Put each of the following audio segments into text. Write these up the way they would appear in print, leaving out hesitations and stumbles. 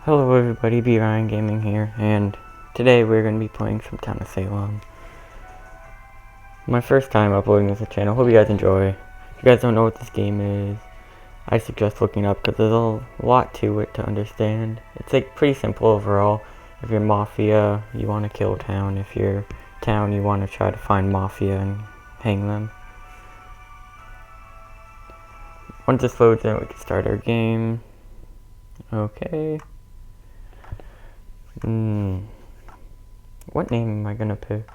Hello everybody, B Ryan Gaming here, and today we're going to be playing some Town of Salem. My first time uploading this to the channel. Hope you guys enjoy. If you guys don't know what this game is, I suggest looking up because there's a lot to it to understand. It's like pretty simple overall. If you're Mafia, you want to kill a town. If you're Town, you want to try to find Mafia and hang them. Once this loads in, we can start our game. Okay. What name am I gonna pick?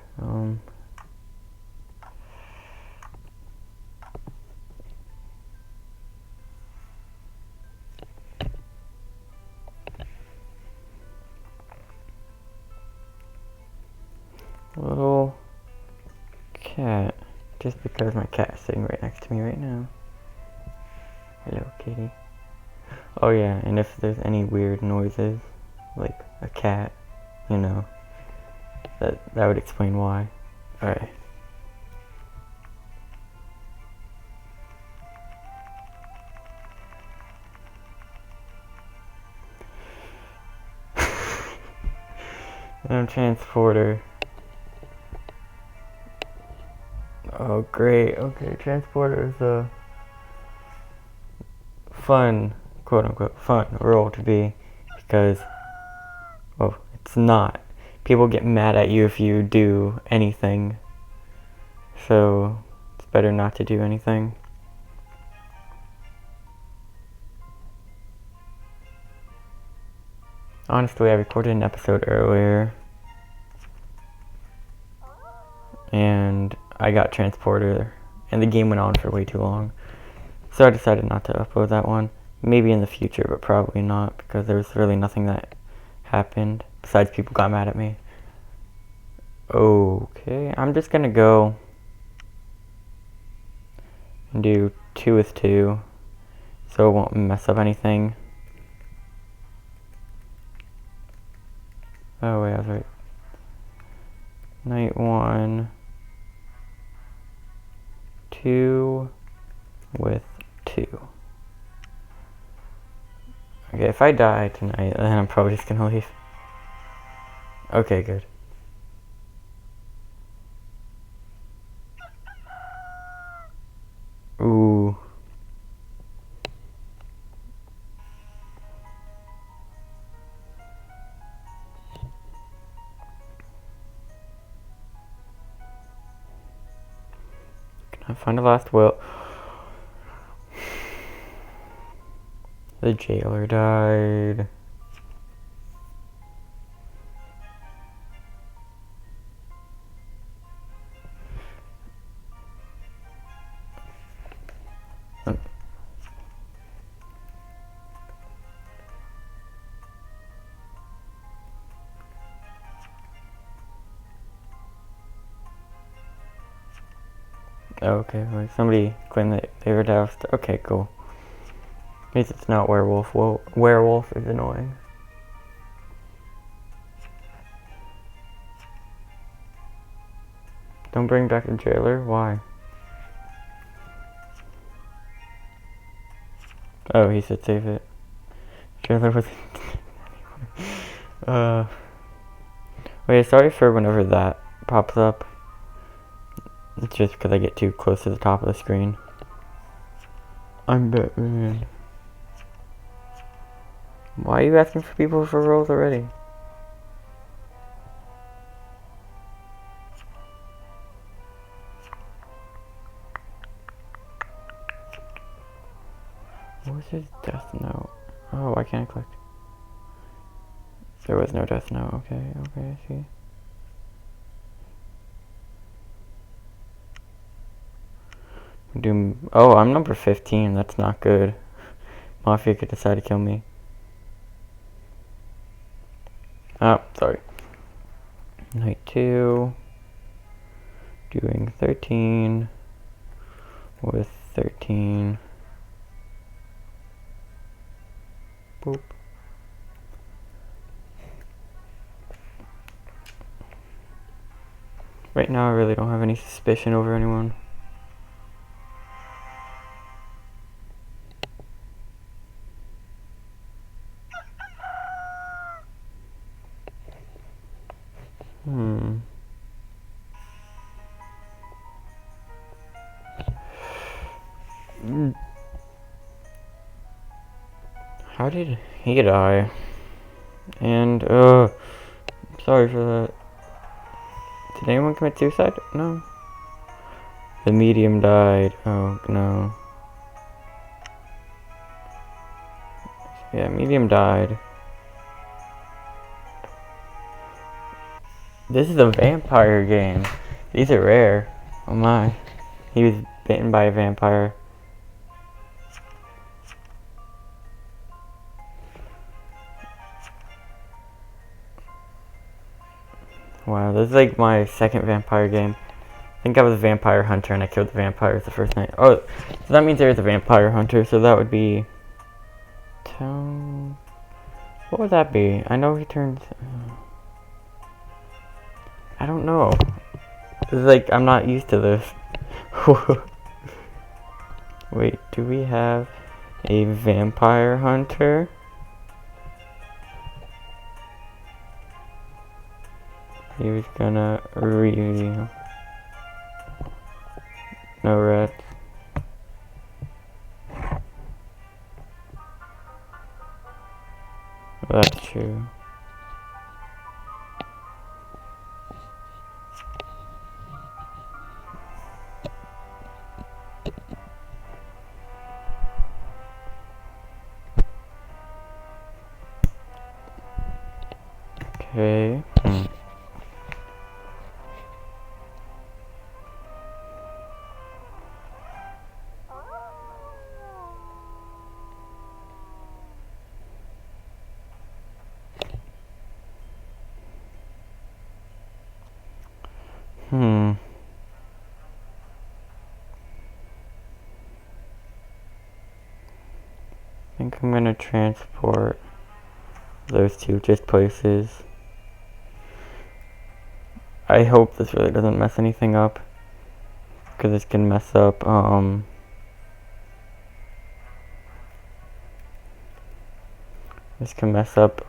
Little cat. Just because my cat is sitting right next to me right now. Hello, kitty. Oh yeah, and if there's any weird noises, like a cat, you know, that would explain why. Alright. Transporter. Oh great, okay, transporter is a fun, quote unquote, fun role to be, because, well, it's not. People get mad at you if you do anything, so it's better not to do anything. Honestly, I recorded an episode earlier, and I got transporter, and the game went on for way too long. So I decided not to upload that one. Maybe in the future, but probably not, because there was really nothing that happened, besides people got mad at me. Okay, I'm just gonna go and do 2 with 2, so it won't mess up anything. Oh wait, I was right. Night 1, 2 with 2. Okay, if I die tonight, then I'm probably just gonna leave. Okay, good. Ooh. Can I find the last will? The jailer died. Okay, wait, somebody claimed that they were doused. Okay, cool. At least it's not werewolf. Well, werewolf is annoying. Don't bring back the jailer? Why? Oh, he said save it. Jailer was wait, sorry for whenever that pops up. It's just because I get too close to the top of the screen. I'm Batman. Why are you asking for people for roles already? What was his death note? Oh, why can't I click? There was no death note. Okay, I see. Oh, I'm number 15. That's not good. Mafia could decide to kill me. Oh, sorry. Night 2. Doing 13 with 13. Boop. Right now, I really don't have any suspicion over anyone. Hmm. How did he die? And, sorry for that. Did anyone commit suicide? No. The medium died. Oh, no. Yeah, medium died. This is a vampire game. These are rare. Oh my. He was bitten by a vampire. Wow, this is like my second vampire game. I think I was a vampire hunter and I killed the vampires the first night. Oh, so that means there's a vampire hunter, so that would be... What would that be? I know he turns... I don't know. It's like, I'm not used to this. Wait, do we have a vampire hunter? He was gonna reveal. No rats. That's true. Okay. I think I'm gonna transport those two just places. I hope this really doesn't mess anything up, because this can mess up, this can mess up,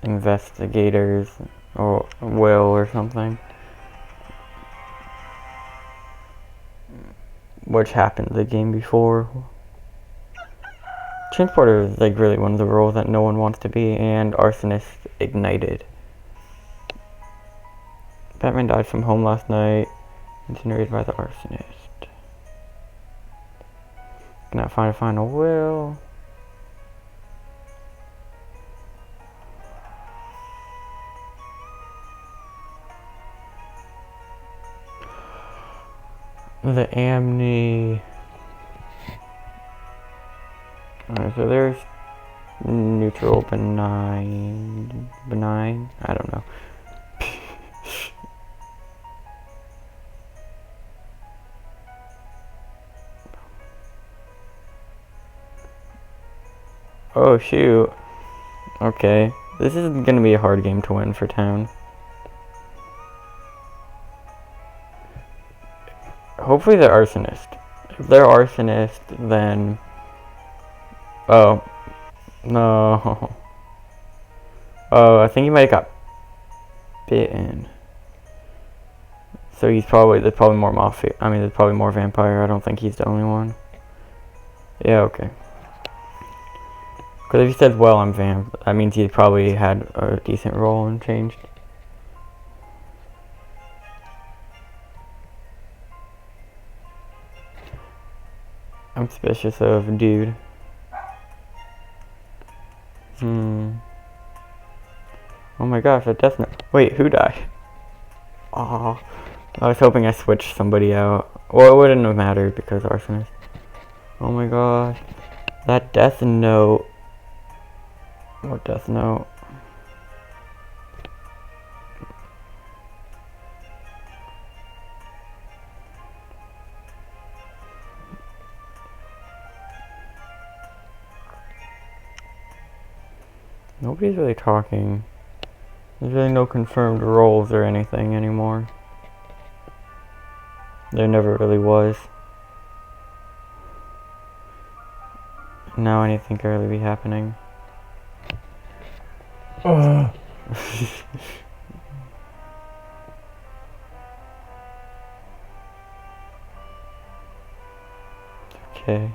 investigators, or Will or something. Which happened the game before. Transporter is like really one of the roles that no one wants to be, and Arsonist ignited. Batman died from home last night, incinerated by the Arsonist. Cannot find a final will. The Amni. Alright, so there's neutral, benign, I don't know. Oh shoot. Okay, this is gonna be a hard game to win for town. Hopefully they're arsonist. If they're arsonist, then... Oh. No. Oh, I think he might have got bitten. So there's probably more mafia. I mean, there's probably more vampire. I don't think he's the only one. Yeah, okay. Because if he says, well, I'm vamp, that means he probably had a decent role and changed. I'm suspicious of dude. Oh my gosh, a death note. Wait, who died? Oh, I was hoping I switched somebody out. Well, it wouldn't have mattered because arsonist. Oh my gosh. That death note. What death note? Nobody's really talking. There's really no confirmed roles or anything anymore. There never really was. Now anything could really be happening. Okay.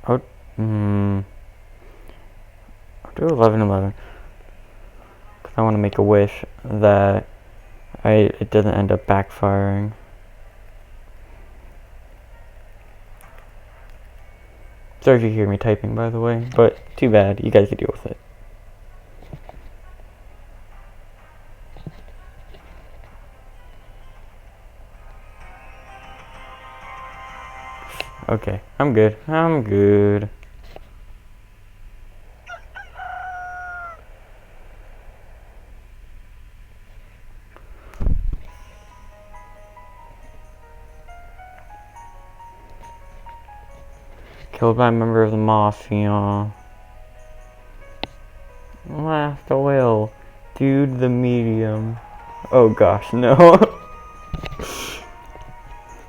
Oh, I'll do 11-11. Because I want to make a wish that it doesn't end up backfiring. Sorry if you hear me typing, by the way, but too bad. You guys can deal with it. Okay, I'm good. I'm good. Killed by a member of the Mafia. Last will. Dude the medium. Oh gosh, no.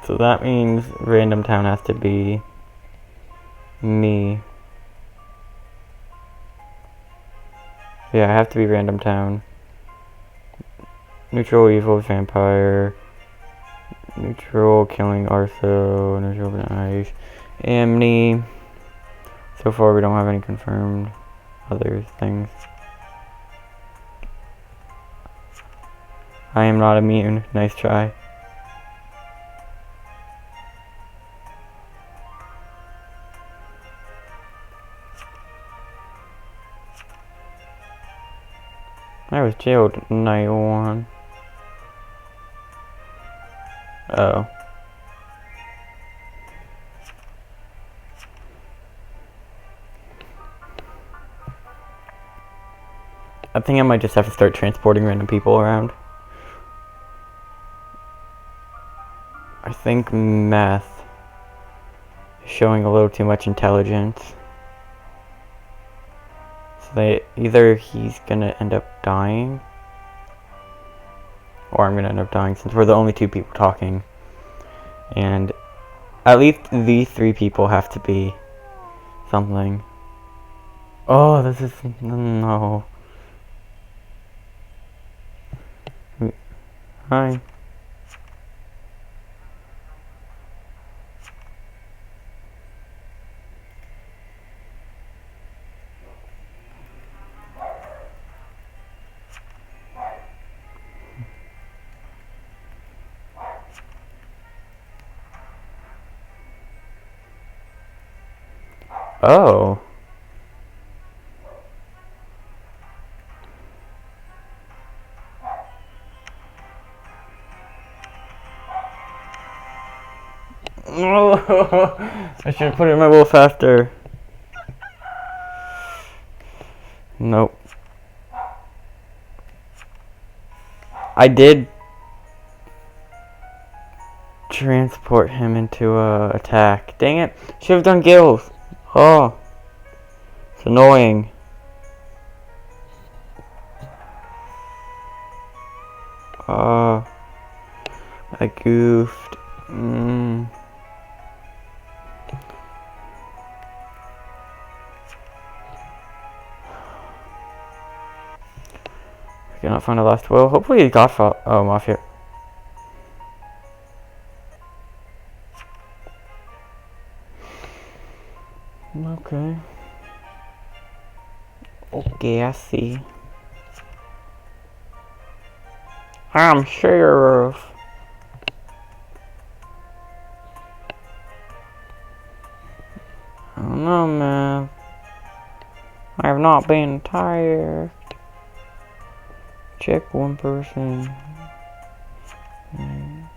So that means random town has to be me. Yeah, I have to be random town. Neutral evil vampire. Neutral killing Artho. Neutral ice. Amni. So far we don't have any confirmed other things. I am not immune. Nice try. I was jailed night 1. Oh. I think I might just have to start transporting random people around. I think meth is showing a little too much intelligence. So either he's gonna end up dying, or I'm gonna end up dying since we're the only 2 people talking. And at least these 3 people have to be something. Oh, this is... no. Hi. Oh. I should have put it in my bowl faster. Nope. I did transport him into a attack. Dang it. Should have done gills. Oh. It's annoying. I goofed. I cannot find a last will. Hopefully he got fought. Oh, Mafia. Okay. Okay, I see. I'm sheriff. I don't know, man. I have not been tired. Check one person. I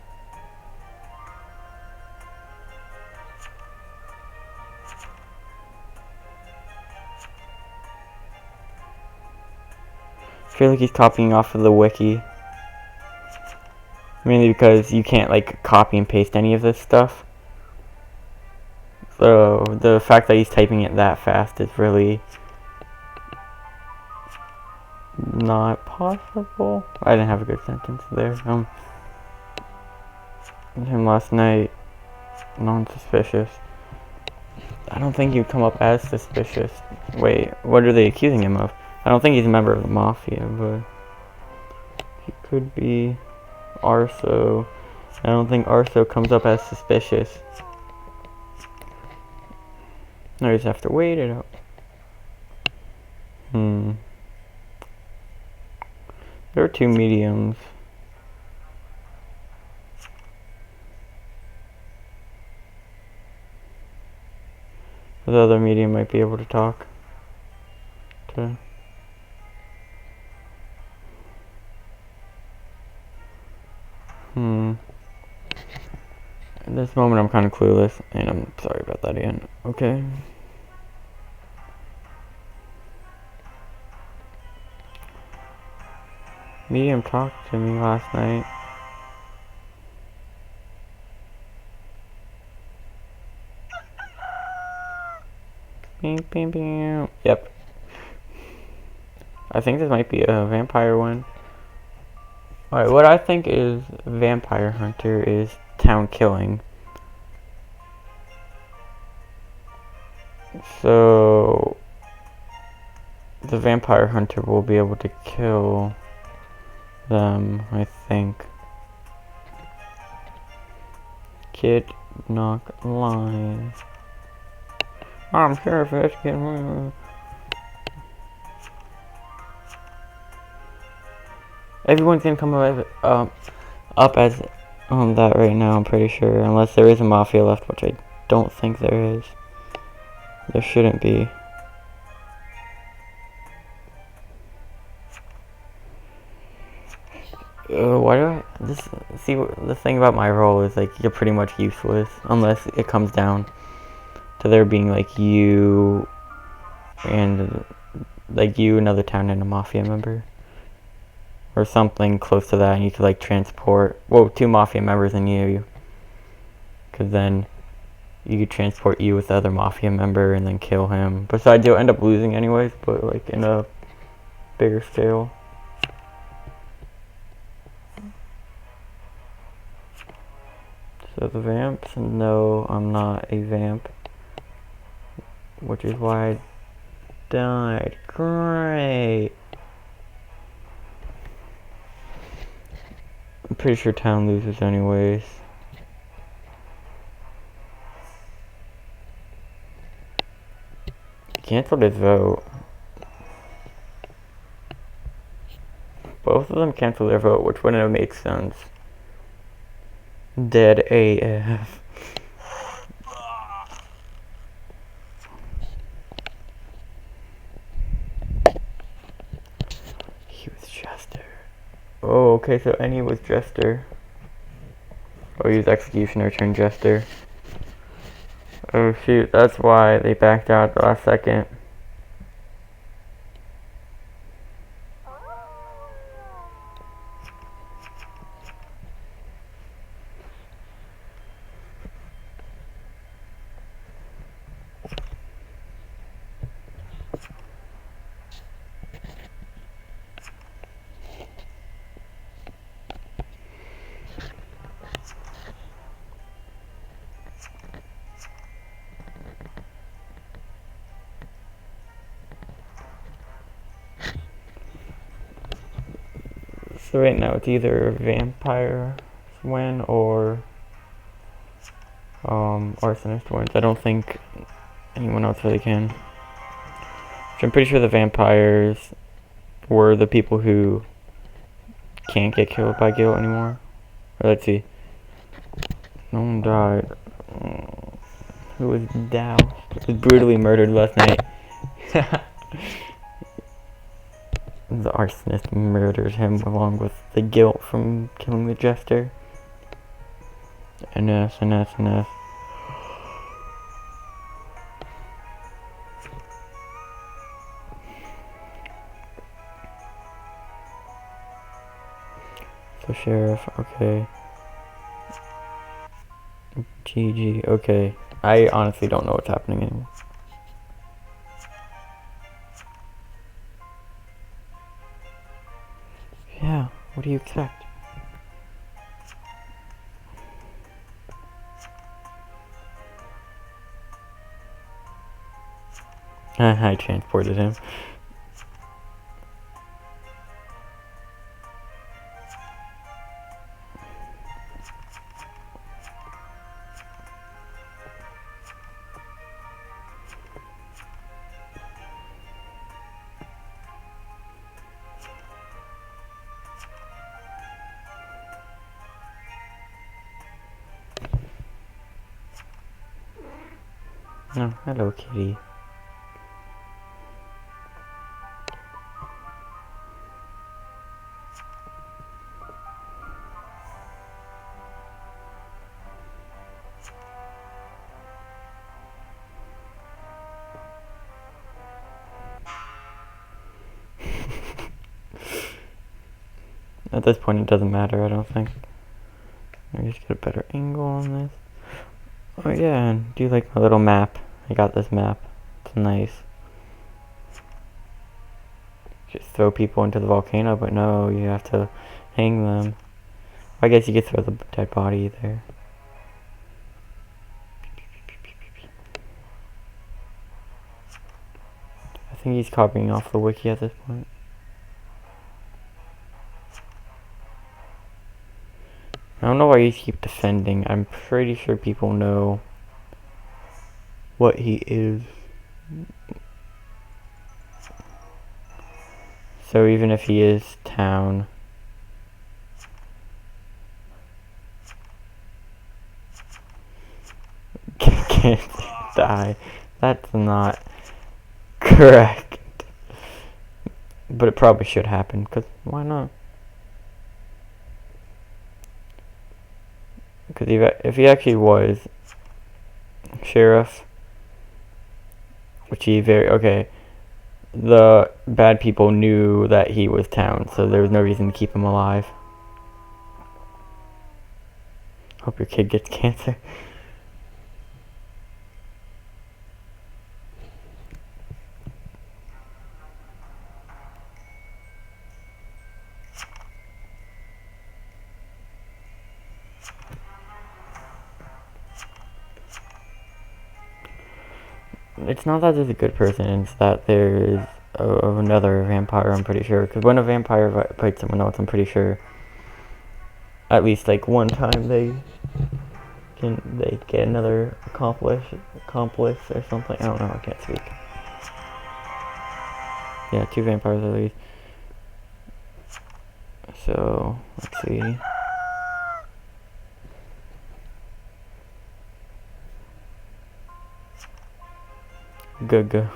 feel like he's copying off of the wiki. Mainly because you can't like copy and paste any of this stuff. So the fact that he's typing it that fast is really not possible. I didn't have a good sentence there. him last night, non-suspicious. I don't think he'd come up as suspicious. Wait, what are they accusing him of? I don't think he's a member of the mafia, but he could be Arso. I don't think Arso comes up as suspicious. I just have to wait it out. There are 2 mediums. The other medium might be able to talk to. At this moment I'm kind of clueless, and I'm sorry about that again. Okay. Medium talked to me last night. Beep, beep, beep. Yep. I think this might be a vampire one. Alright, what I think is vampire hunter is town killing. So the vampire hunter will be able to kill them, I think. Kid knock line. I'm Sheriff Eskin. Everyone's gonna come up as that right now, I'm pretty sure. Unless there is a mafia left, which I don't think there is. There shouldn't be. Why do I see the thing about my role is like you're pretty much useless unless it comes down to there being like you and another town and a mafia member or something close to that, and you could like transport 2 mafia members and you, because then you could transport you with the other mafia member and then kill him. Besides, you'll end up losing anyways, but like in a bigger scale. So the vamps, no, I'm not a vamp, which is why I died. Great. I'm pretty sure town loses anyways. Canceled his vote. Both of them canceled their vote, which wouldn't have made sense. Dead AF. He was Jester. Oh, okay, so Annie was Jester. Oh, he was Executioner turned Jester. Oh shoot, that's why they backed out at the last second. So right now it's either vampire win or arsonist wins. I don't think anyone else really can. Which I'm pretty sure the vampires were the people who can't get killed by guilt anymore. Or let's see. No one died. Who was doused? Was brutally murdered last night. The arsonist murdered him along with the guilt from killing the jester. NS. So sheriff, okay. GG, okay. I honestly don't know what's happening anymore. Yeah, what do you expect? I transported him. Oh, hello, kitty. At this point, it doesn't matter, I don't think. Let me just get a better angle on this. Oh yeah, and do you like my little map? I got this map. It's nice. Just throw people into the volcano, but no, you have to hang them. I guess you could throw the dead body there. I think he's copying off the wiki at this point. I don't know why you keep defending. I'm pretty sure people know what he is. So even if he is town, can't die. That's not correct. But it probably should happen, because why not? Because if he actually was sheriff, which he okay, the bad people knew that he was town, so there was no reason to keep him alive. Hope your kid gets cancer. It's not that there's a good person, it's that there's another vampire, I'm pretty sure. Because when a vampire fights someone else, I'm pretty sure at least like one time they get another accomplice or something. I don't know, I can't speak. Yeah, 2 vampires at least. So, let's see. Good.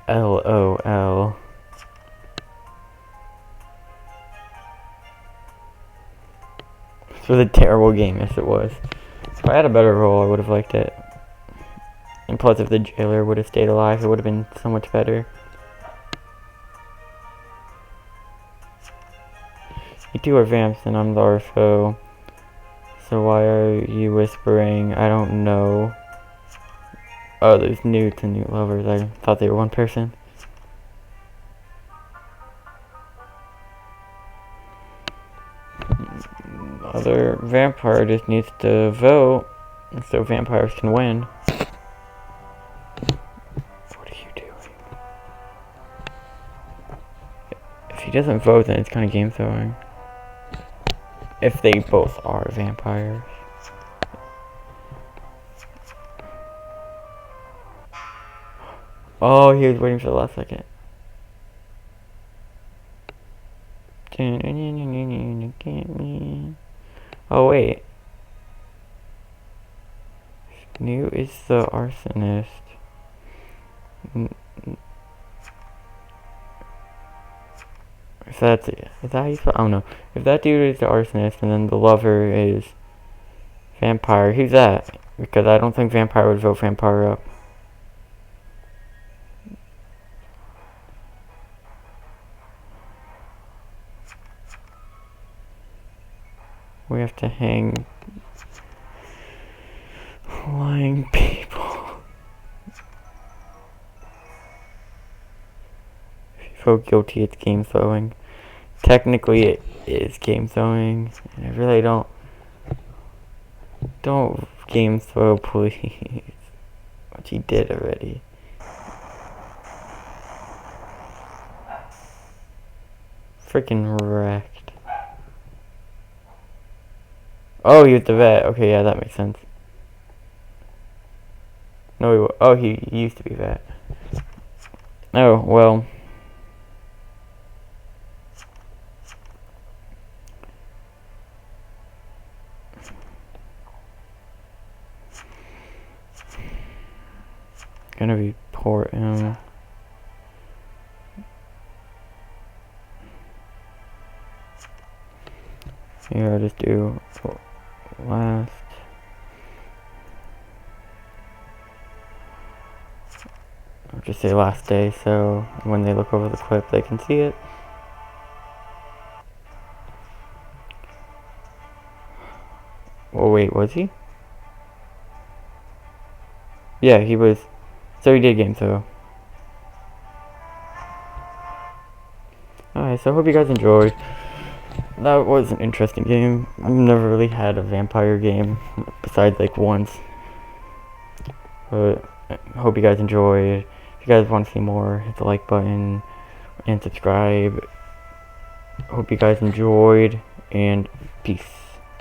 LOL. This was a terrible game, yes it was. If I had a better role, I would have liked it. And plus, if the jailer would have stayed alive, it would have been so much better. You 2 are vamps and I'm the Artho. So why are you whispering? I don't know. Oh, there's Newt and Newt lovers. I thought they were one person. Other vampire just needs to vote so vampires can win. What are you doing? If he doesn't vote, then it's kind of game throwing. If they both are vampires. Oh, he was waiting for the last second. Oh, wait. Newt is the arsonist. If that's it. Is that how you spell? I don't know. If that dude is the arsonist and then the lover is vampire, who's that? Because I don't think vampire would vote vampire up. We have to hang lying people. If you so guilty it's game throwing. Technically it is game throwing. I really don't game throw, please. Which he did already. Freaking wrecked. Oh, he was the vet. Okay, yeah, that makes sense. No, he used to be vet. Oh, well. Gonna report him. Here, I'll just do last. I'll just say last day, so when they look over the clip, they can see it. Oh wait, was he? Yeah, he was. So he did game throw. Alright, so I hope you guys enjoyed. That was an interesting game. I've never really had a vampire game, besides like once. But I hope you guys enjoyed. If you guys want to see more, hit the like button and subscribe. Hope you guys enjoyed, and peace.